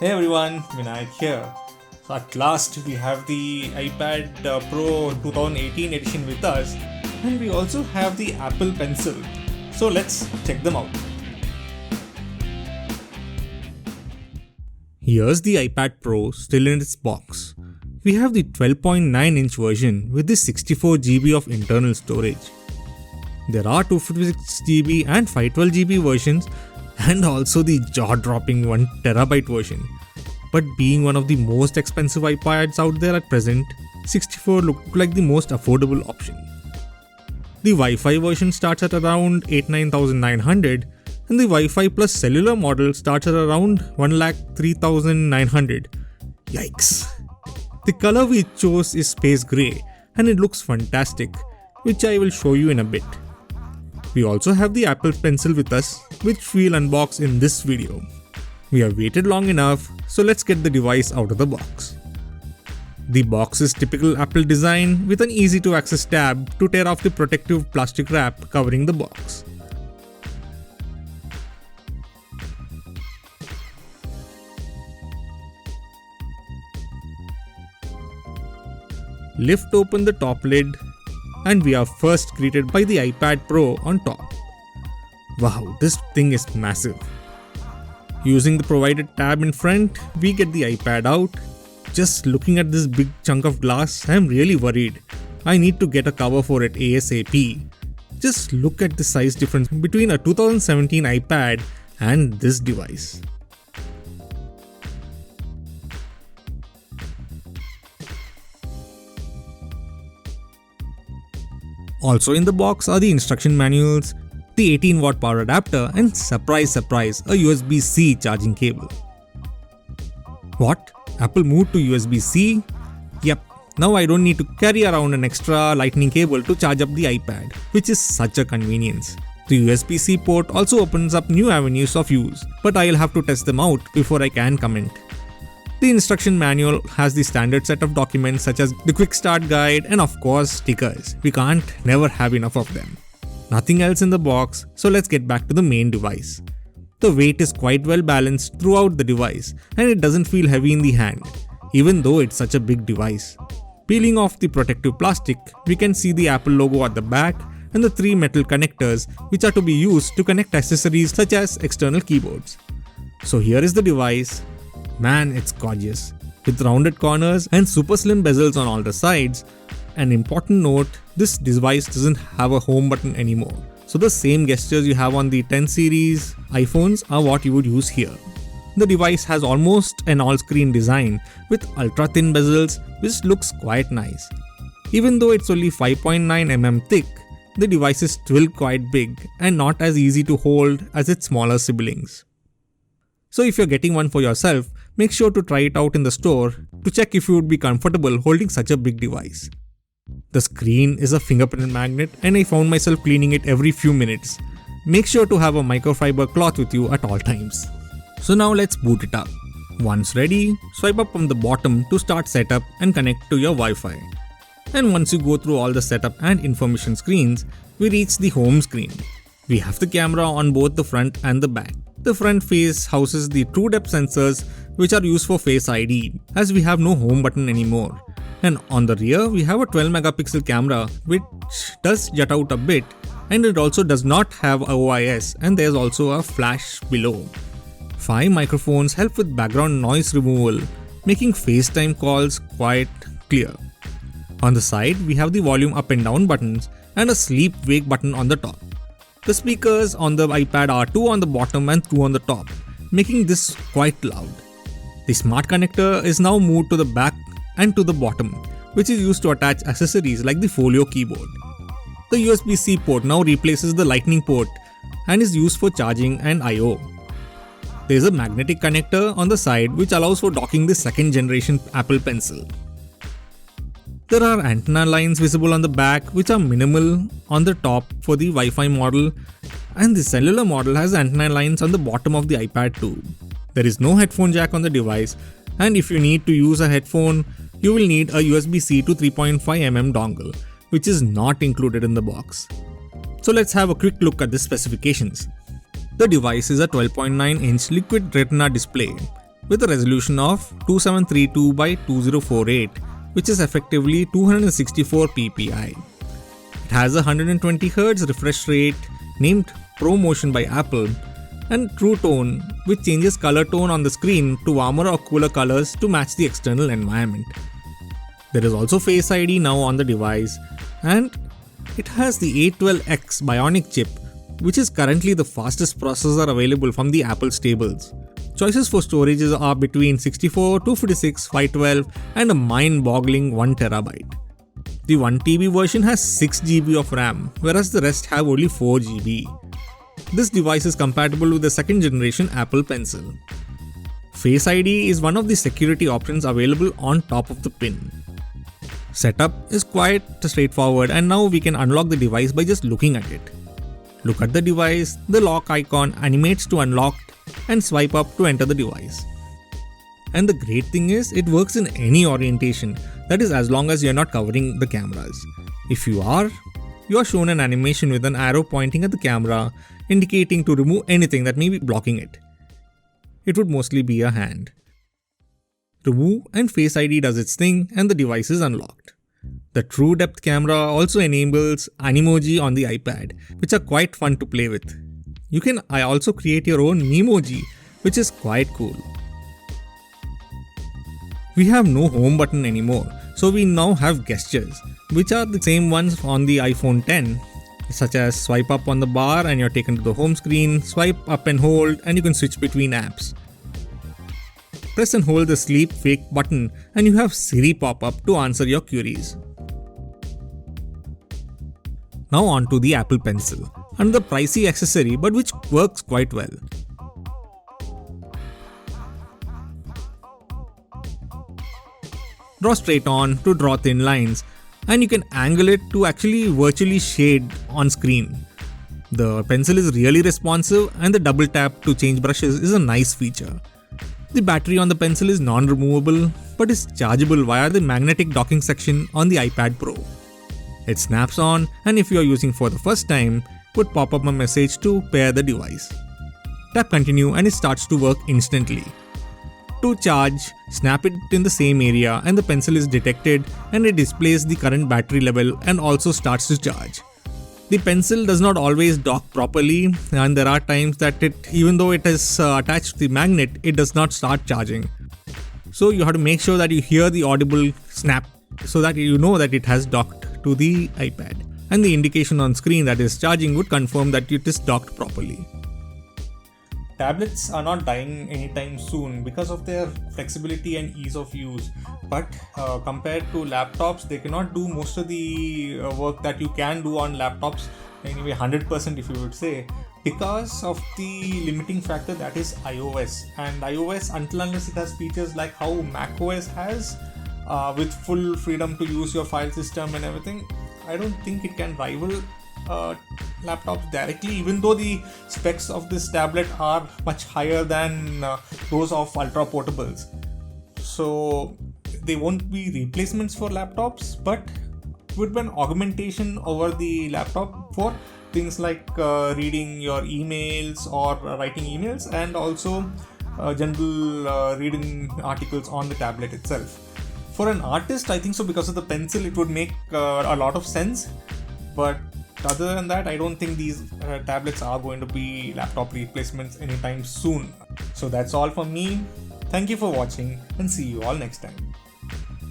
Hey everyone, Vinayak here. So at last we have the iPad Pro 2018 edition with us, and we also have the Apple Pencil. So let's check them out. Here's the iPad Pro still in its box. We have the 12.9-inch version with the 64GB of internal storage. There are 256GB and 512GB versions, and also the jaw-dropping 1TB version. But being one of the most expensive iPads out there at present, 64 looked like the most affordable option. The Wi-Fi version starts at around 89,900 and the Wi-Fi plus cellular model starts at around 1,03,900. Yikes! The color we chose is space grey and it looks fantastic, which I will show you in a bit. We also have the Apple Pencil with us, which we'll unbox in this video. We have waited long enough, so let's get the device out of the box. The box is typical Apple design with an easy to access tab to tear off the protective plastic wrap covering the box. Lift open the top lid and we are first greeted by the iPad Pro on top. Wow, this thing is massive. Using the provided tab in front, we get the iPad out. Just looking at this big chunk of glass, I am really worried. I need to get a cover for it ASAP. Just look at the size difference between a 2017 iPad and this device. Also in the box are the instruction manuals, the 18-watt power adapter and surprise, a USB-C charging cable. What? Apple moved to USB-C? Yep, now I don't need to carry around an extra lightning cable to charge up the iPad, which is such a convenience. The USB-C port also opens up new avenues of use, but I'll have to test them out before I can comment. The instruction manual has the standard set of documents such as the quick start guide and of course stickers. We can't never have enough of them. Nothing else in the box, so let's get back to the main device. The weight is quite well balanced throughout the device and it doesn't feel heavy in the hand, even though it's such a big device. Peeling off the protective plastic, we can see the Apple logo at the back and the three metal connectors which are to be used to connect accessories such as external keyboards. So here is the device. Man, it's gorgeous. With rounded corners and super slim bezels on all the sides. An important note, this device doesn't have a home button anymore. So the same gestures you have on the 10 series iPhones are what you would use here. The device has almost an all-screen design with ultra-thin bezels which looks quite nice. Even though it's only 5.9mm thick, the device is still quite big and not as easy to hold as its smaller siblings. So if you're getting one for yourself, make sure to try it out in the store to check if you would be comfortable holding such a big device. The screen is a fingerprint magnet and I found myself cleaning it every few minutes. Make sure to have a microfiber cloth with you at all times. So now let's boot it up. Once ready, swipe up from the bottom to start setup and connect to your Wi-Fi. And once you go through all the setup and information screens, we reach the home screen. We have the camera on both the front and the back. The front face houses the true depth sensors which are used for Face ID as we have no home button anymore. And on the rear we have a 12 megapixel camera which does jut out a bit and it also does not have a OIS and there's also a flash below. 5 microphones help with background noise removal, making FaceTime calls quite clear. On the side we have the volume up and down buttons and a sleep wake button on the top. The speakers on the iPad are 2 on the bottom and 2 on the top, making this quite loud. The smart connector is now moved to the back and to the bottom, which is used to attach accessories like the folio keyboard. The USB-C port now replaces the lightning port and is used for charging and I/O. There is a magnetic connector on the side which allows for docking the second generation Apple Pencil. There are antenna lines visible on the back which are minimal on the top for the Wi-Fi model, and the cellular model has antenna lines on the bottom of the iPad too. There is no headphone jack on the device, and if you need to use a headphone, you will need a USB-C to 3.5mm dongle, which is not included in the box. So let's have a quick look at the specifications. The device is a 12.9-inch liquid retina display. with a resolution of 2732 by 2048, which is effectively 264 ppi. It has a 120Hz refresh rate named ProMotion by Apple and True Tone, which changes color tone on the screen to warmer or cooler colors to match the external environment. There is also Face ID now on the device, and it has the A12X Bionic chip, which is currently the fastest processor available from the Apple stables. Choices for storages are between 64, 256, 512 and a mind-boggling 1TB. The 1TB version has 6GB of RAM, whereas the rest have only 4GB. This device is compatible with the second generation Apple Pencil. Face ID is one of the security options available on top of the pin. Setup is quite straightforward, and now we can unlock the device by just looking at it. Look at the device, the lock icon animates to unlock and swipe up to enter the device. And the great thing is, it works in any orientation, that is as long as you are not covering the cameras. If you are shown an animation with an arrow pointing at the camera, indicating to remove anything that may be blocking it. It would mostly be a hand. Remove and Face ID does its thing and the device is unlocked. The True Depth camera also enables Animoji on the iPad, which are quite fun to play with. You can also create your own Memoji, which is quite cool. We have no home button anymore, so we now have gestures, which are the same ones on the iPhone 10, such as swipe up on the bar and you're taken to the home screen, swipe up and hold and you can switch between apps. Press and hold the sleep wake button and you have Siri pop up to answer your queries. Now on to the Apple Pencil, another pricey accessory but which works quite well. Draw straight on to draw thin lines, and you can angle it to actually virtually shade on screen. The pencil is really responsive and the double tap to change brushes is a nice feature. The battery on the pencil is non-removable but is chargeable via the magnetic docking section on the iPad Pro. It snaps on, and if you are using for the first time, would pop up a message to pair the device. Tap continue and it starts to work instantly. To charge, snap it in the same area and the pencil is detected and it displays the current battery level and also starts to charge. The pencil does not always dock properly, and there are times that even though it is attached to the magnet, it does not start charging. So you have to make sure that you hear the audible snap so that you know that it has docked to the iPad. And the indication on screen that is charging would confirm that it is docked properly. Tablets are not dying anytime soon because of their flexibility and ease of use, but compared to laptops, they cannot do most of the work that you can do on laptops, anyway 100% if you would say, because of the limiting factor that is iOS. And iOS, until unless it has features like how macOS has, with full freedom to use your file system and everything, I don't think it can rival laptops directly, even though the specs of this tablet are much higher than those of ultra portables. So they won't be replacements for laptops, but would be an augmentation over the laptop for things like reading your emails or writing emails, and also general reading articles on the tablet itself. For an artist, I think so, because of the pencil it would make a lot of sense, but other than that, I don't think these tablets are going to be laptop replacements anytime soon. So that's all from me. Thank you for watching and see you all next time.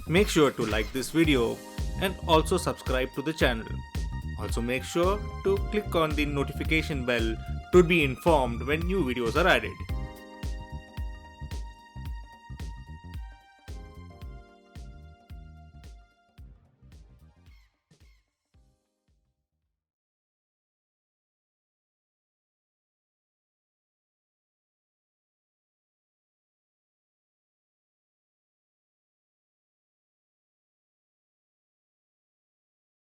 Make sure to like this video and also subscribe to the channel. Also make sure to click on the notification bell to be informed when new videos are added.